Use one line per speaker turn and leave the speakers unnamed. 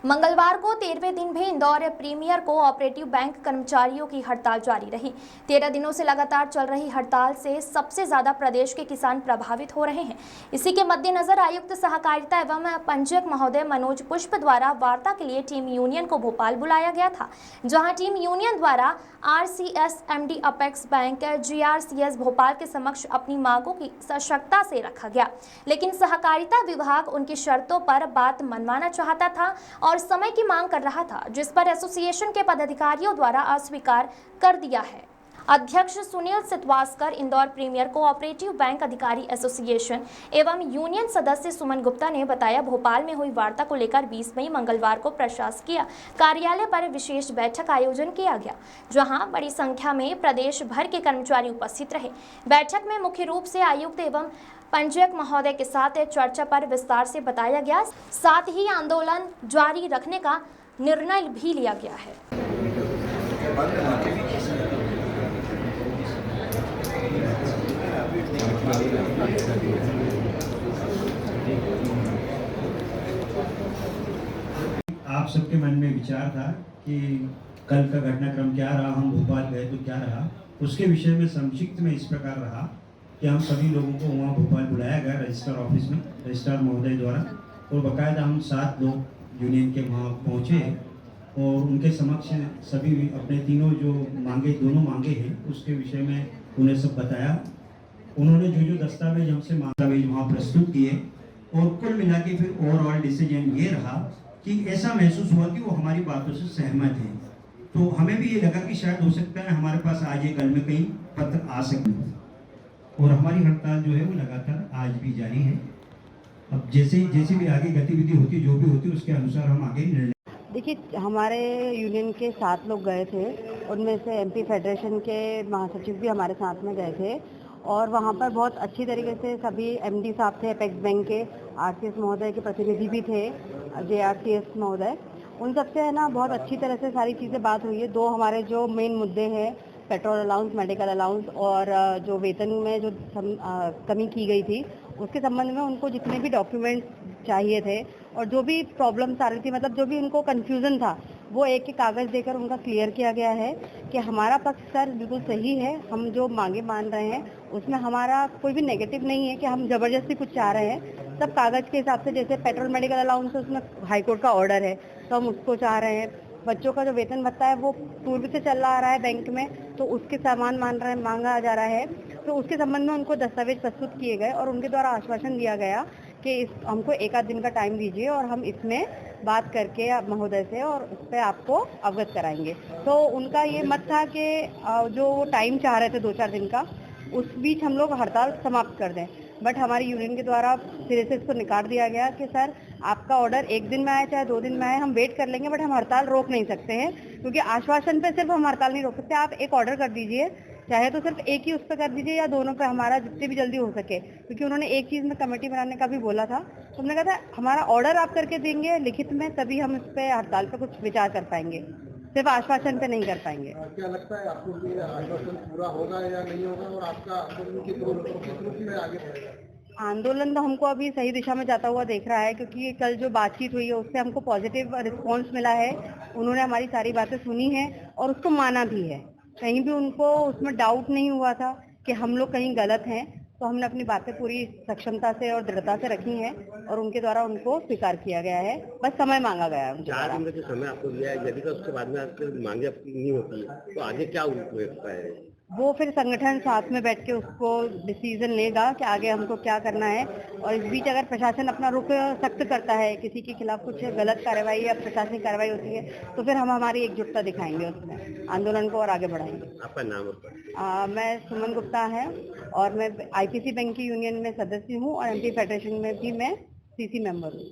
मंगलवार को 13वें दिन भी इंदौर प्रीमियर कोऑपरेटिव बैंक कर्मचारियों की हड़ताल जारी रही। 13 दिनों से लगातार चल रही हड़ताल से सबसे ज्यादा प्रदेश के किसान प्रभावित हो रहे हैं। इसी के मद्देनजर आयुक्त सहकारिता एवं पंजीयक महोदय मनोज पुष्प द्वारा वार्ता के लिए टीम यूनियन को भोपाल बुलाया गया था, जहां टीम यूनियन द्वारा RCS, MD apex bank, GRCS Bhopal के समक्ष अपनी मांगों की सशक्तता से रखा गया, लेकिन सहकारिता विभाग उनकी शर्तों पर बात मनवाना चाहता था और समय की मांग कर रहा था, जिस पर एसोसिएशन के पदाधिकारियों द्वारा अस्वीकार कर दिया है। अध्यक्ष Sunil Sitwaskar, Indore premier cooperative bank अधिकारी एसोसिएशन एवं यूनियन सदस्य सुमन गुप्ता ने बताया, भोपाल में हुई वार्ता को लेकर 20 मई मंगलवार को प्रशासकीय कार्यालय पर विशेष बैठक आयोजन किया गया, जहां बड़ी संख्या में प्रदेश भर के कर्मचारी उपस्थित रहे। बैठक में मुख्य रूप से आयुक्त एवं पंजीयक महोदय के साथ चर्चा पर विस्तार से बताया गया, साथ ही आंदोलन जारी रखने का निर्णय भी लिया गया है।
आप सबके मन में विचार था कि कल का घटनाक्रम क्या रहा, हम भोपाल गए तो क्या रहा, उसके विषय में संक्षिप्त में इस प्रकार रहा कि हम सभी लोगों को वहाँ भोपाल बुलाया गया रजिस्ट्रार ऑफिस में, रजिस्ट्रार महोदय द्वारा, और बाकायदा हम 7 लोग यूनियन के वहाँ पहुँचे और उनके समक्ष सभी अपने तीनों जो दोनों मांगे हैं उसके विषय में उन्हें सब बताया। उन्होंने जो दस्तावेज हमसे दस्तावेज वहाँ प्रस्तुत किए और कुल मिला के फिर ओवरऑल डिसीजन ये रहा कि ऐसा महसूस हुआ कि वो हमारी बातों से सहमत हैं। तो हमें भी ये लगा कि शायद हो सकता है हमारे पास आज या कल में कहीं पत्र आ सके, और हमारी हड़ताल जो है वो लगातार आज भी जारी है। अब जैसे भी आगे गतिविधि होती, जो भी होती, उसके अनुसार हम आगे निर्णय।
देखिए, हमारे यूनियन के 7 लोग गए थे, उनमें से एमपी फेडरेशन के महासचिव भी हमारे साथ में गए थे और वहाँ पर बहुत अच्छी तरीके से सभी एमडी साहब थे, अपेक्स बैंक के, आरसीएस महोदय के प्रतिनिधि भी थे, जेआरसीएस महोदय, उन सबसे है ना बहुत अच्छी तरह से सारी चीज़ें बात हुई है। 2 हमारे जो मेन मुद्दे हैं, पेट्रोल अलाउंस, मेडिकल अलाउंस और जो वेतन में जो कमी की गई थी उसके संबंध में उनको जितने भी डॉक्यूमेंट चाहिए थे और जो भी प्रॉब्लम्स आ रही थी, मतलब जो भी उनको कन्फ्यूज़न था, वो एक एक कागज़ देकर उनका क्लियर किया गया है कि हमारा पक्ष सर बिल्कुल सही है, हम जो मांगे मान रहे हैं उसमें हमारा कोई भी नेगेटिव नहीं है कि हम ज़बरदस्ती कुछ चाह रहे हैं। सब कागज़ के हिसाब से, जैसे पेट्रोल मेडिकल अलाउंस है उसमें हाईकोर्ट का ऑर्डर है तो हम उसको चाह रहे हैं। बच्चों का जो वेतन भत्ता है वो पूर्व से चल रहा है बैंक में, तो उसके सामान मांगा जा रहा है, तो उसके संबंध में उनको दस्तावेज प्रस्तुत किए गए और उनके द्वारा आश्वासन दिया गया कि हमको 1 आध दिन का टाइम दीजिए और हम इसमें बात करके महोदय से और उस पर आपको अवगत कराएंगे। तो उनका ये मत था कि जो टाइम चाह रहे थे 2-4 दिन का, उस बीच हम लोग हड़ताल समाप्त कर दें, बट हमारी यूनियन के द्वारा सिरे से इसको निकाल दिया गया कि सर आपका ऑर्डर 1 दिन में आए चाहे 2 दिन में आए, हम वेट कर लेंगे, बट हम हड़ताल रोक नहीं सकते हैं, क्योंकि आश्वासन पे सिर्फ हम हड़ताल नहीं रोक सकते। आप एक ऑर्डर कर दीजिए, चाहे तो सिर्फ एक ही उस पर कर दीजिए या दोनों पे, हमारा जितनी भी जल्दी हो सके, क्योंकि उन्होंने एक चीज़ में कमेटी बनाने का भी बोला था। तो हमने कहा था हमारा ऑर्डर आप करके देंगे लिखित में, तभी हम इस पे हड़ताल पे कुछ विचार कर पाएंगे, सिर्फ आश्वासन पे नहीं कर पाएंगे।
क्या लगता है आपको कि आश्वासन पूरा होगा या नहीं होगा, और आपका आंदोलन किस रूप में आगे बढ़ेगा?
आंदोलन तो हमको अभी सही दिशा में जाता हुआ देख रहा है, क्योंकि कल जो बातचीत हुई है उससे हमको पॉजिटिव रिस्पांस मिला है। उन्होंने हमारी सारी बातें सुनी है और उसको माना भी है, कहीं भी उनको उसमें डाउट नहीं हुआ था कि हम लोग कहीं गलत हैं। तो हमने अपनी बातें पूरी सक्षमता से और दृढ़ता से रखी हैं और उनके द्वारा उनको स्वीकार किया गया है, बस समय मांगा गया है उनके द्वारा।
4 दिन का जो समय आपको दिया है, यदि उसके बाद में आपकी मांगे नहीं होती तो आगे क्या होता है?
वो फिर संगठन साथ में बैठ के उसको डिसीजन लेगा कि आगे हमको क्या करना है। और इस बीच अगर प्रशासन अपना रुख सख्त करता है, किसी के खिलाफ कुछ गलत कार्रवाई या प्रशासनिक कार्रवाई होती है, तो फिर हम हमारी एकजुटता दिखाएंगे, उसमें आंदोलन को और आगे बढ़ाएंगे।
आपका नाम?
मैं सुमन गुप्ता है और मैं आईपीसी बैंक की यूनियन में सदस्य हूँ और एमपी फेडरेशन में भी मैं सीसी मेंबर हूँ।